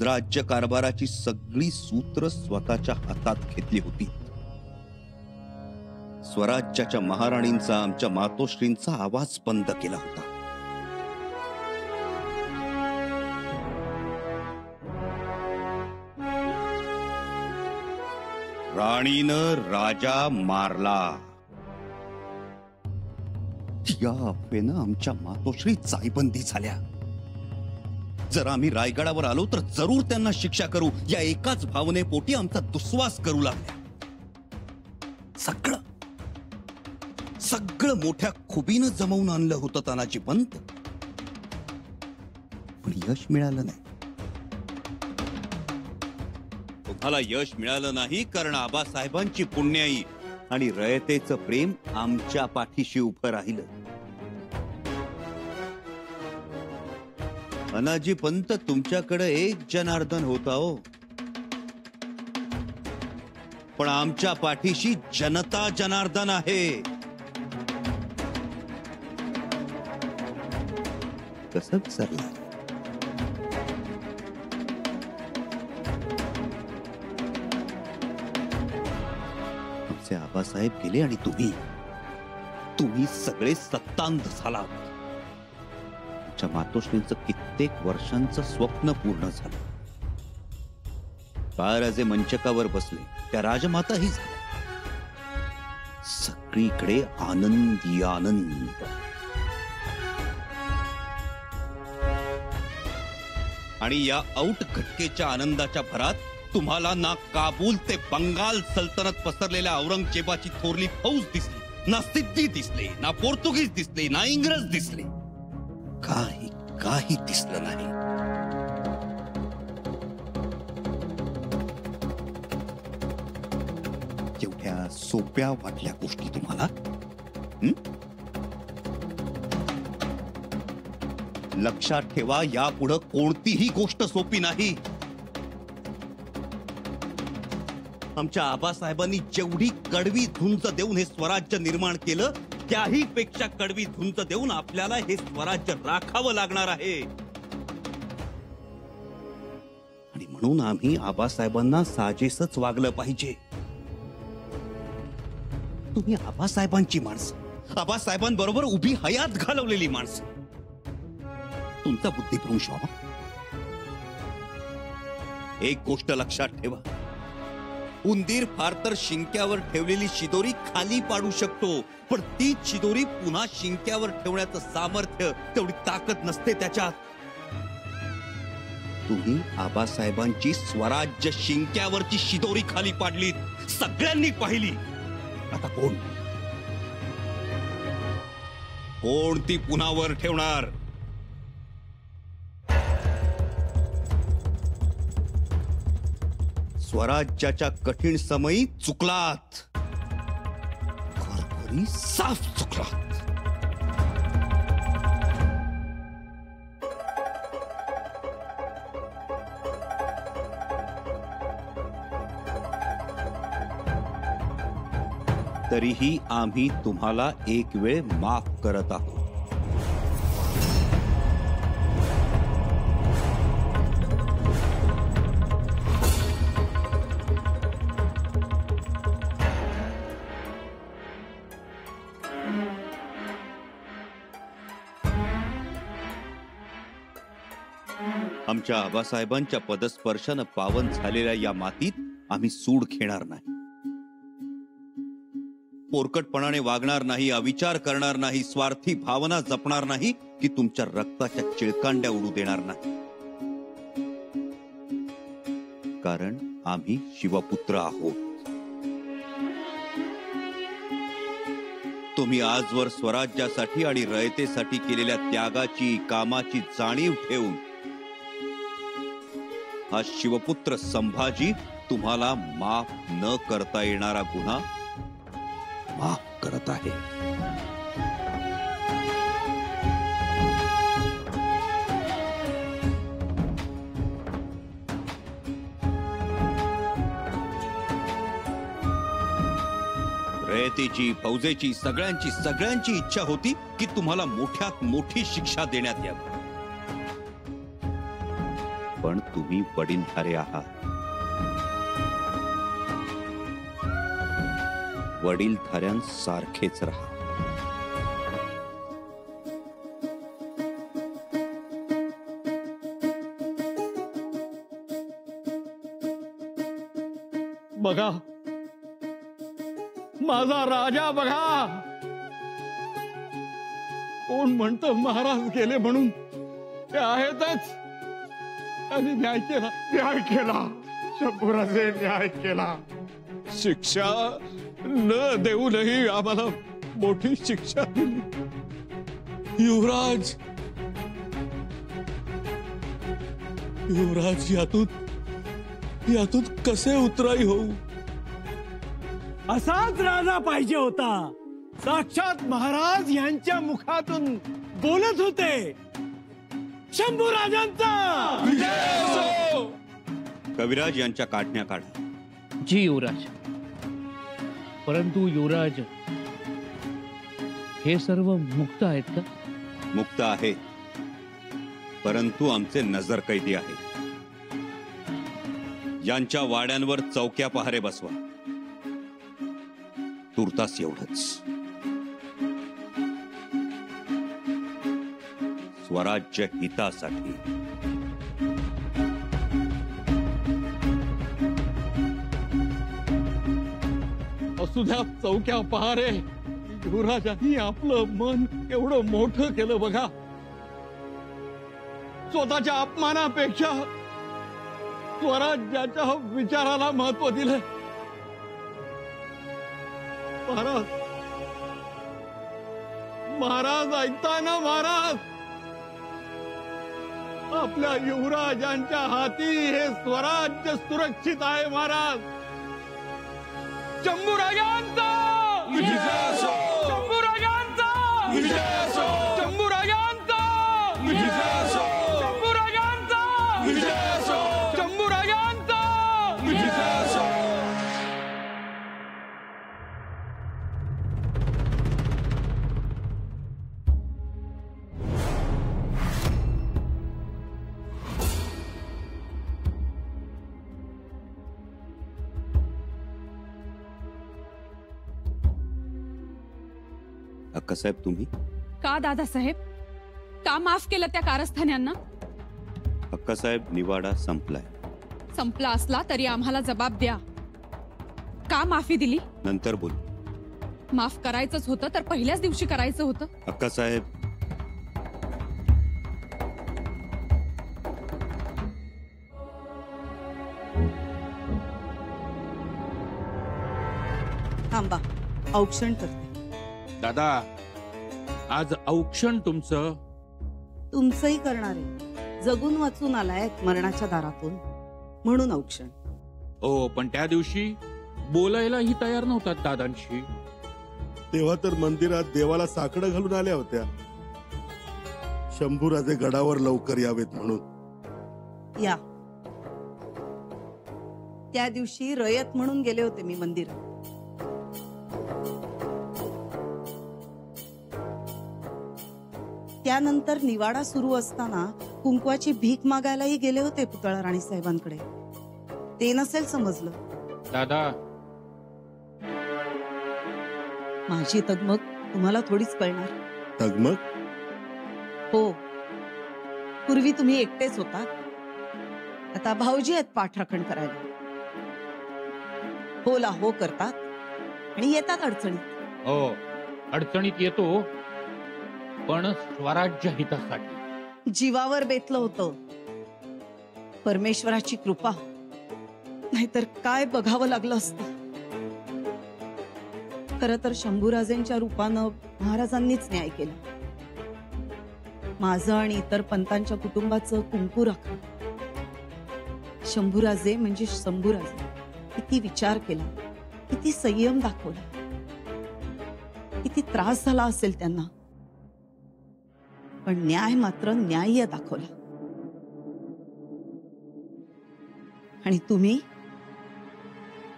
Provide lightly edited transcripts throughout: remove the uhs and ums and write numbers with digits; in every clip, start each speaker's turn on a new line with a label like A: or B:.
A: राज्य कारभाराची सगळी सूत्र स्वतःच्या हातात घेतली होती. स्वराज्याच्या महाराणींचा, आमच्या मातोश्रींचा आवाज बंद केला होता. राणीनं राजा मारला. या अफवेनं आमच्या मातोश्री जायबंदी झाल्या. जर आम्ही रायगडावर आलो तर जरूर त्यांना शिक्षा करू, या एकाच भावनेपोटी आमचा दुस्वास करू लागल्या. सगळं मोठ्या खुबीनं जमवून आणलं होतं तानाजी पंत, पण यश मिळालं नाही. तुम्हाला यश मिळालं नाही कारण आबासाहेबांची पुण्याई आणि रयतेचं प्रेम आमच्या पाठीशी उभं राहिलं. तानाजी पंत, तुमच्याकडे एक जनार्दन होता हो, पण आमच्या पाठीशी जनता जनार्दन आहे. कसं विसरला? आमचे आबासाहेब गेले आणि तुम्ही सगळे सत्तांध झाला. आमच्या मातोश्रींचं कित्येक वर्षांचं स्वप्न पूर्ण झालं. बाळराजे मंचकावर बसले, त्या राजमाताही झाल्या. सगळीकडे आनंदी आनंद. आणि या औट घटकेच्या आनंदाच्या भरात तुम्हाला ना काबूल ते बंगाल सल्तनत पसरलेल्या औरंगजेबाची थोरली फौज दिसली, ना सिद्धी दिसले, ना पोर्तुगीज दिसले, ना इंग्रज दिसले. काही दिसलं नाही. एवढ्या सोप्या वाटल्या गोष्टी तुम्हाला? लक्षात ठेवा, यापुढे कोणतीही गोष्ट सोपी नाही. आमच्या आबासाहेबांनी जेवढी कडवी झुंज देऊन हे स्वराज्य निर्माण केलं, त्याही पेक्षा कडवी झुंज देऊन आपल्याला हे स्वराज्य राखावं लागणार आहे. आणि म्हणून आम्ही आबासाहेबांना साजेसच वागलं पाहिजे. तुम्ही आबासाहेबांची माणसं, आबासाहेबांबरोबर उभी हयात घालवलेली माणसं. तुमचा बुद्धिभ्रंश व्हावा. एक गोष्ट लक्षात ठेवा, उंदीर फार तर शिंक्यावर ठेवलेली शिदोरी खाली पाडू शकतो, पण ती शिदोरी पुन्हा शिंक्यावर ठेवण्याचं सामर्थ्य, तेवढी ताकद नसते त्याच्यात. तुम्ही आबासाहेबांची स्वराज्य शिंक्यावरची शिदोरी खाली पाडलीत, सगळ्यांनी पाहिली. आता कोण ती पुन्हा वर ठेवणार? स्वराज्याच्या कठीण समयी चुकलात, खरी साफ चुकलात. तरीही आम्ही तुम्हाला एक वेळ माफ करत आहोत. आमच्या आबासाहेबांच्या पदस्पर्शानं पावन झालेल्या या मातीत आम्ही सूड घेणार नाही. पोरकटपणाने वागणार नाही, अविचार करणार नाही, स्वार्थी भावना जपणार नाही, की तुमच्या रक्ताच्या चिळकांड्या उडू देणार नाही. कारण आम्ही शिवपुत्र आहोत. तुम्ही आजवर स्वराज्यासाठी आणि रयतेसाठी केलेल्या त्यागाची, कामाची जाणीव ठेवून हा शिवपुत्र संभाजी तुम्हाला माफ न करता येणारा गुन्हा माफ करत आहे. रयतेची, फौजेची, सगळ्यांची इच्छा होती की तुम्हाला मोठ्यात मोठी शिक्षा देण्यात यावी. पण तुम्ही वडीलधारे आहात. वडीलधाऱ्यांसारखेच राहा.
B: बघा, माझा राजा बघा. कोण म्हणतं महाराज गेले म्हणून, ते आहेतच. त्यांनी न्याय केला, न्याय केला. शंभूराजे न्याय केला. शिक्षा न देऊनही आम्हाला मोठी शिक्षा दिली. युवराज, युवराज यातून कसे उतराई होऊ?
C: असाच राजा पाहिजे होता. साक्षात महाराज यांच्या मुखातून बोलत होते. शंभूराजांचा
B: विजय असो.
A: कविराज यांच्या काढण्या काढा.
D: जी युवराज. परंतु युवराज, हे सर्व मुक्त आहेत का?
A: मुक्त आहे, परंतु आमचे नजर कैदी आहेत. यांच्या वाड्यांवर चौक्या पहारे बसवा. तुर्तास एवढंच. स्वराज्य हितासाठी.
B: असू द्या चौक्या पहारे. युवराजांनी आपलं मन एवढं मोठं केलं बघा. स्वतःच्या अपमानापेक्षा स्वराज्याच्या विचाराला महत्व दिलं. महाराज, महाराज ऐकता ना महाराज? आपल्या युवराजांच्या हाती हे स्वराज्य सुरक्षित आहे महाराज. शंभूराजांचा विजय असो.
C: शंभूराजांचा
B: विजय असो.
C: शंभूराजांचा
B: विजय असो.
C: शंभूराजांचा
B: विजय असो.
C: शंभूराजांचा
B: विजय असो.
A: अक्कासाहेब, तुम्ही?
E: का दादासाहेब? का माफ केलं त्या कारस्थान्यांना?
A: अक्कासाहेब, निवाडा संपलाय.
E: संपला असला तरी आम्हाला जबाब द्या. का माफी दिली?
A: नंतर बोल.
E: माफ करायचंच होतं तर पहिल्याच दिवशी करायचं होतं.
A: अक्कासाहेब,
F: थांबा, औक्षण करते.
G: दादा, आज औक्षण तुमचंही
F: करणार आहे. जगून वाचून आलाय मरणाच्या दारातून, म्हणून औक्षण.
G: हो, पण त्या दिवशी बोलायलाही तयार नव्हतात दादांशी.
H: तेव्हा तर मंदिरात देवाला साकडं घालून आल्या होत्या. शंभूराजे गडावर लवकर यावेत म्हणून.
F: या त्या दिवशी रयत म्हणून गेले होते मी मंदिरात. त्यानंतर निवाडा सुरू असताना कुंकवाची भीक मागायलाही गेले होते पुतळा राणी साहेबांकडे. ते नसेल समजलं.
G: दादा,
F: माझी तगमग तुम्हाला थोडीच कळणार.
H: तगमग?
F: हो, पूर्वी तुम्ही एकटेच होता. आता भाऊजी आहेत पाठराखण करायला. होला हो करतात आणि येतात अडचणीत.
G: हो, अडचणीत येतो, पण स्वराज्य हितासाठी.
F: जीवावर बेतलं होतं. परमेश्वराची कृपा, नाहीतर काय बघावं लागलं असतं. खरं तर शंभूराजेंच्या रूपानं महाराजांनीच न्याय केला. माझं आणि इतर पंतांच्या कुटुंबाचं कुंकू राखलं. शंभूराजे म्हणजे शंभूराजे. किती विचार केला, किती संयम दाखवला, किती त्रास झाला असेल त्यांना, पण न्याय मात्र न्याय्य दाखवला. आणि तुम्ही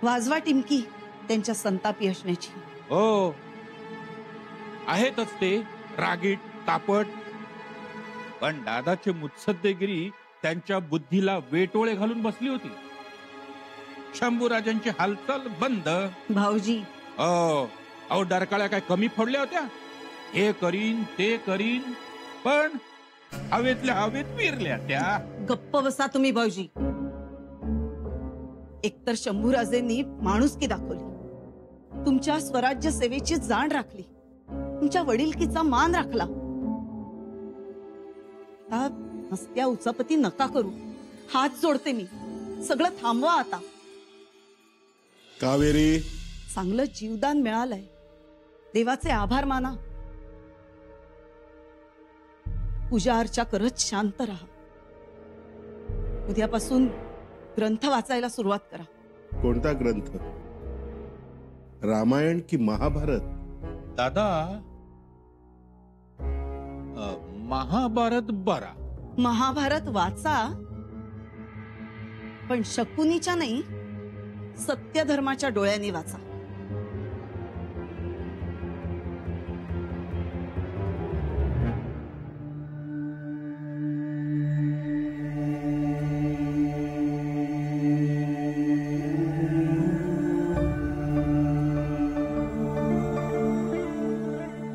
F: वाजवा टिमकी त्यांच्या संतापी असण्याची.
G: हो, आहेतच ते रागीट तापट, पण दादाची मुत्सद्देगिरी त्यांच्या बुद्धीला वेटोळे घालून बसली होती. शंभूराजांची हालचाल बंद.
F: भाऊजी,
G: अहो डरकाळ्या काय कमी फोडल्या होत्या? हे करीन ते करीन, पण हवेतल्या हवेत विरल्या त्या.
F: गप्प बसा तुम्ही भाऊजी. एकतर शंभूराजेंनी माणुसकी दाखवली, तुमच्या स्वराज्य सेवेची जाण राखली, तुमच्या वडीलकीचा मान राखला. आता मस्त्या उचापती नका करू. हात जोडते मी. सगळं थांबवा आता.
H: कावेरी,
F: चांगलं जीवदान मिळालंय. देवाचे आभार माना. पूजा अर्चा करत शांत राहा. उद्यापासून ग्रंथ वाचायला सुरुवात करा.
H: कोणता ग्रंथ? रामायण की महाभारत?
G: दादा, महाभारत बरा.
F: महाभारत वाचा, पण शकुनीच्या नाही, सत्य धर्माच्या डोळ्यांनी वाचा.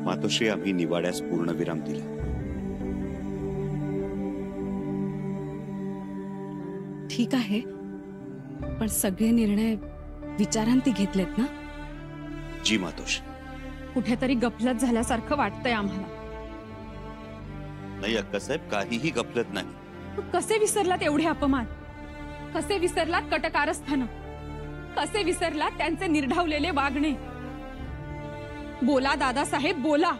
A: मातोश्री, आम्ही निवाड्यास पूर्णविराम दिला.
E: ठीक आहे, पण सगळे निर्णय विचारांती घेतलेत ना?
A: जी मातोश्री.
E: कुठेतरी गफलत झाल्यासारखं वाटतंय आम्हाला.
A: नाही अक्कासाहेब, काहीही गफलत नाही.
E: मग कसे विसरलात एवढे अपमान? कसे विसरलात कटकारस्थान? कसे विसरलात त्यांचे निर्ढावलेले वागणे? बोला दादासाहेब, बोला.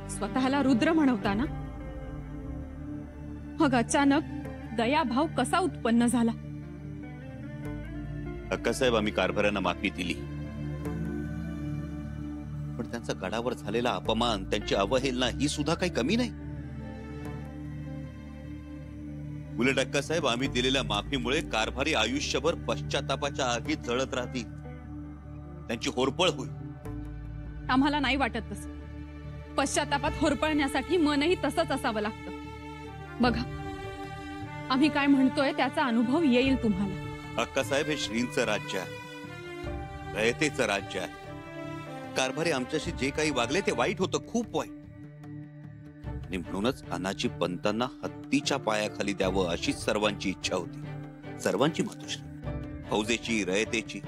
E: स्वतःला रुद्र म्हणवता ना? मग अचानक दयाभाव कसा उत्पन्न झाला?
A: अक्कासाहेब, आम्ही कारभाऱ्यांना माफी दिली, पण त्यांचा गडावर झालेला अपमान, त्यांची अवहेलना ही सुद्धा काही कमी नाही. उलट अक्कासाहेब, आम्ही दिलेल्या माफीमुळे कारभारी आयुष्यभर पश्चातापाच्या आगीत जळत राहतील. त्यांची होरपळ होईल.
E: आम्हाला नाही वाटत तसं. पश्चातापात होरपळण्यासाठी मनही तसंच असावं लागतं. बघा, आम्ही काय म्हणतोय त्याचा अनुभव येईल तुम्हाला.
A: अक्कासाहेब, हे श्रींचं राज्य आहे, रयतेचं राज्य आहे. कारभारी आमच्याशी जे काही वागले ते वाईट होतं, खूप वाईट. आणि म्हणूनच अनाजी पंतांना हत्तीच्या पायाखाली द्यावं अशीच सर्वांची इच्छा होती. सर्वांची मातोश्री, फौजेची, रयतेची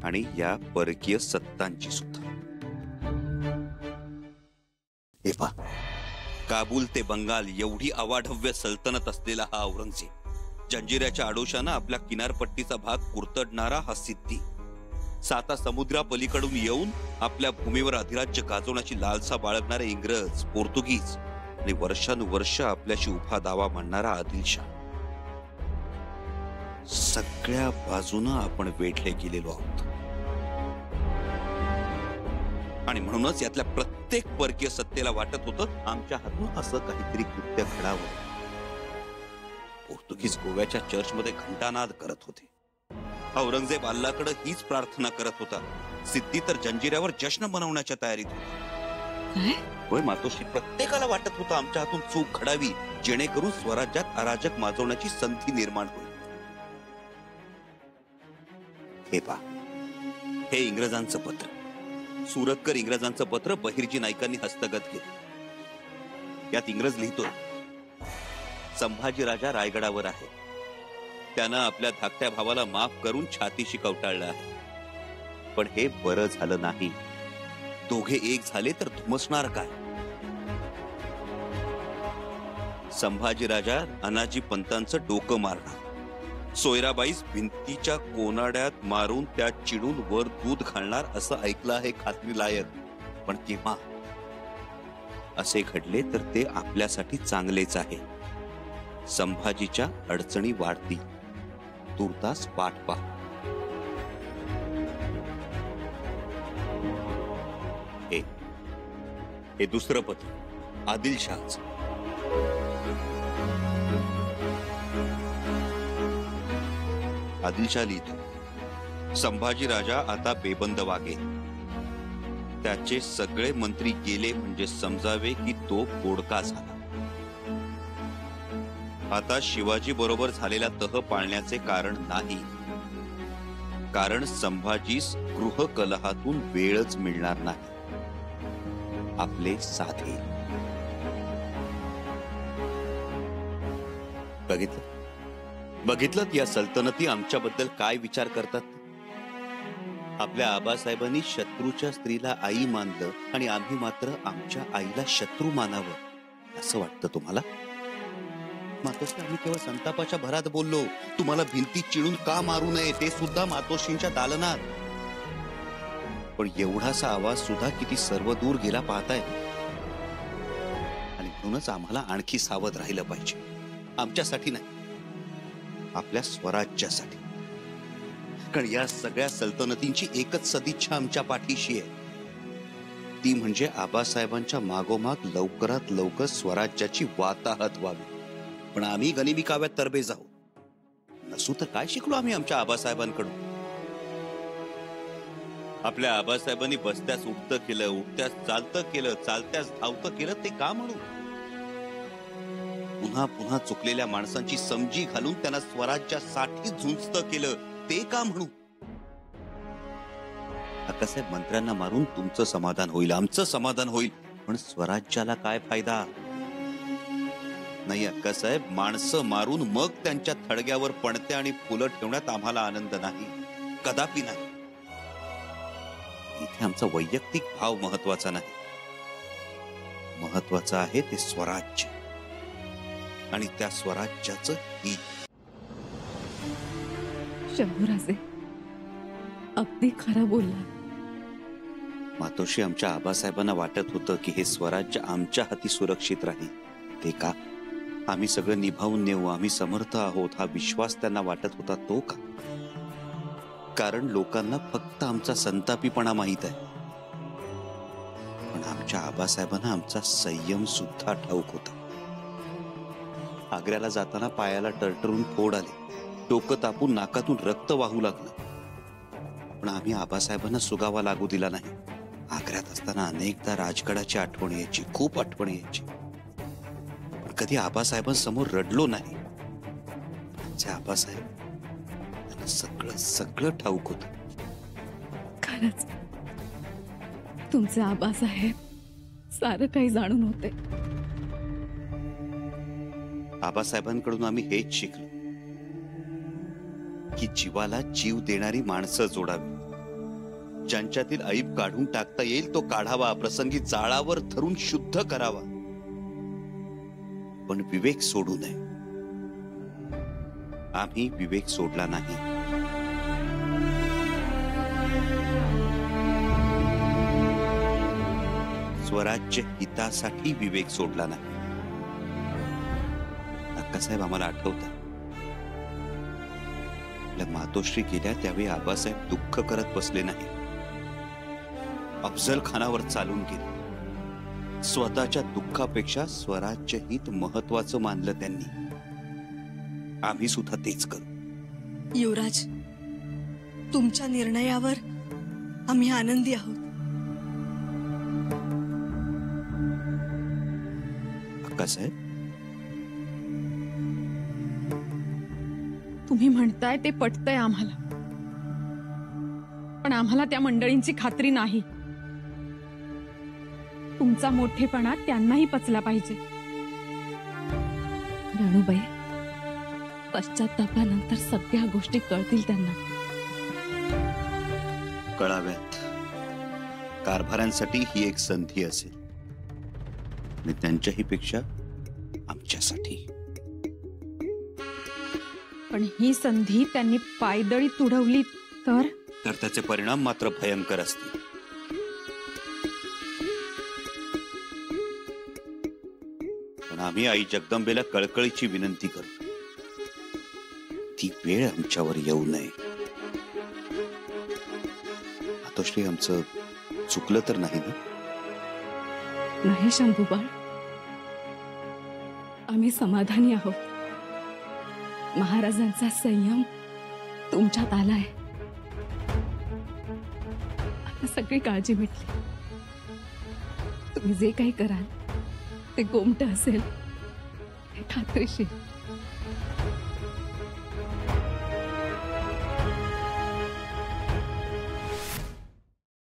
A: आणि या परकीय सत्तांची सुद्धा. हे पहा, काबूल ते बंगाल एवढी अवाढव्य सल्तनत असलेला हा औरंगजेब, जंजिऱ्याच्या आडोशानं आपल्या किनारपट्टीचा भाग कुरतडणारा हा सिद्धी, साता समुद्रापलीकडून येऊन आपल्या भूमीवर अधिराज्य गाजवण्याची लालसा बाळगणारे इंग्रज, पोर्तुगीज आणि वर्षानुवर्ष आपल्याशी उभा दावा मांडणारा आदिलशाह, सगळ्या बाजूनं आपण वेढले गेलेलो आहोत. आणि म्हणूनच यातल्या प्रत्येक परकीय सत्तेला वाटत होतं आमच्या हातून असं काहीतरी कृत्य घडावं. पोर्तुगीज गोव्याच्या चर्चमध्ये घंटानाद करत होते. औरंगजेब अल्लाकडे हीच प्रार्थना करत होता. सिद्धी तर जंजिऱ्यावर जश्न मनवण्याच्या तयारीत होती. होय मातोश्री, प्रत्येकाला वाटत होतं आमच्या हातून चूक घडावी, जेणेकरून स्वराज्यात अराजक माजवण्याची संधी निर्माण होईल. हे पहा, हे इंग्रजांचं पत्र, सुरतकर इंग्रजांचं पत्र बहिर्जी नाईकांनी हस्तगत केलं. यात इंग्रज लिहितोय, संभाजी राजा रायगडावर आहे. त्यानं आपल्या धाकट्या भावाला माफ करून छातीशी कवटाळलं आहे. पण हे बरं झालं नाही. दोघे एक झाले तर धुमसणार काय? संभाजी राजा अनाजी पंतांचं डोकं मारणार, सोयराबाईस भिंतीच्या कोनाड्यात मारून त्यात चिडून वर दूध घालणार असं ऐकलं आहे खात्री लायक. पण केव्हा असे घडले तर ते आपल्यासाठी चांगलेच आहे. संभाजीच्या अडचणी वाढतील. तुर्तास वाट पहा. हे दुसरं पत्र आदिलशाहचं. आदिलशाह लिहितो, संभाजी राजा आता बेबंद वागेल. त्याचे सगळे मंत्री गेले म्हणजे समजावे की तो बोडका झाला. आता शिवाजी बरोबर झालेला तह पाळण्याचे कारण नाही, कारण संभाजीस गृह कलहातून वेळच मिळणार नाही. आपले साधे बघितलं या सल्तनती आमच्याबद्दल काय विचार करतात. आपल्या आबासाहेबांनी शत्रूच्या स्त्रीला आई मानलं आणि आम्ही मात्र आमच्या आईला शत्रू मानावं असं वाटतं तुम्हाला? मातोश्री, आम्ही केवळ संतापाच्या भरात बोललो. तुम्हाला भिंती चिडून का मारू नये ते सुद्धा मातोश्रींच्या दालनात. पण एवढासा आवाज सुद्धा किती सर्व दूर गेला पाहताय. आणि म्हणूनच आम्हाला आणखी सावध राहिलं पाहिजे. आमच्यासाठी नाही, आपल्या स्वराज्यासाठी. कारण या सगळ्या सल्तनतींची एकच सदिच्छा आमच्या पाठीशी आहे. ती म्हणजे आबासाहेबांच्या मागोमाग लवकरात लवकर स्वराज्याची वाताहत व्हावी. पण आम्ही गनिमी काव्यात तरबे जाऊ नसू तर काय शिकलो आम्ही आमच्या आबासाहेबांकडून? आपल्या आबासाहेबांनी बसत्यास उठतं केलं, उठत्यास चालतं केलं, चालत्यास धावतं केलं, ते का म्हणू? पुन्हा पुन्हा चुकलेल्या माणसांची समजी घालून त्यांना स्वराज्यासाठी झुंजतं केलं, ते का म्हणू? अक्कासाहेब, मंत्र्यांना मारून तुमचं समाधान होईल, आमचं समाधान होईल, पण स्वराज्याला काय फायदा? नाही अक्कासाहेब, माणसं मारून मग त्यांच्या थडग्यावर पणत्या आणि फुलं ठेवण्यात आम्हाला आनंद नाही, कदापि नाही. इथे आमचा वैयक्तिक भाव महत्वाचा नाही, महत्वाचं आहे ते स्वराज्य आणि त्या स्वराज्याचं हित.
E: शंभूराजे अगदी खरं बोलला.
A: मातोश्री, आमच्या आबासाहेबांना वाटत होतं की हे स्वराज्य आमच्या हाती सुरक्षित राहील. ते का? आम्ही सगळं निभावून नेऊ, आम्ही समर्थ आहोत हा विश्वास त्यांना वाटत होता. तो का? कारण लोकांना फक्त आमचा संतापीपणा माहित आहे, पण आमच्या आबासाहेबांना आमचा संयम सुद्धा ठाऊक होता. आग्र्याला जाताना पायाला टरटरून फोड आले, डोकं तापून नाकातून रक्त वाहू लागलं, पण आम्ही आबासाहेबांना सुगावा लागू दिला नाही. आग्र्यात असताना अनेकदा राजगडाची आठवण यायची, खूप आठवण यायची, पण कधी आबासाहेबांसमोर रडलो नाही. आमचे आबासाहेब त्यांना सगळं सगळं ठाऊक होत.
E: खरंच तुमचे आबासाहेब सारं काही जाणून होते.
A: आबासाहेबांकडून आम्ही हेच शिकलो की जीवाला जीव देणारी माणसं जोडावी, ज्यांच्यातील ऐब काढून टाकता येईल तो काढावा, प्रसंगी जाळावर धरून शुद्ध करावा, पण विवेक सोडू नये. आम्ही विवेक सोडला नाही. स्वराज्य हितासाठी विवेक सोडला नाही. अक्कासाहेब, आम्हाला आठवतं आपल्या मातोश्री गेल्या त्यावेळी आबासाहेब दुःख करत बसले नाही, अफजल खानावर चालून गेले. स्वतःच्या दुःखापेक्षा स्वराज्य हित महत्वाचं मानलं त्यांनी. आम्ही सुद्धा तेच करू.
I: युवराज, तुमच्या निर्णयावर आम्ही आनंदी आहोत.
A: अक्कासाहेब,
E: तुम्ही म्हणताय ते पटतंय आम्हाला, पण आम्हाला त्या मंडळींची खात्री नाही. तुमचा मोठेपणा त्यांनाही पचला पाहिजे.
J: राणूबाई, पश्चातापानंतर सगळ्या गोष्टी कळतील त्यांना.
A: कळाव्यात. कारभाऱ्यांसाठी ही एक संधी असेल आणि त्यांच्याही पेक्षा आमच्यासाठी.
E: पण ही संधी त्यांनी पायदळी तुडवली तर
A: त्याचे परिणाम मात्र भयंकर असतील. पण आम्ही आई जगदंबेला कळकळीची विनंती करू, ती वेळ आमच्यावर येऊ नये. मातोश्री, आमचं चुकलं तर नाही ना?
J: नाही शंभूबाळ, आम्ही समाधानी आहोत. महाराजांचा संयम तुमच्यात आलाय. आता सगळी काळजी मिटली. तुम्ही जे काही कराल ते गोमट असेल, हे खात्रीशीर.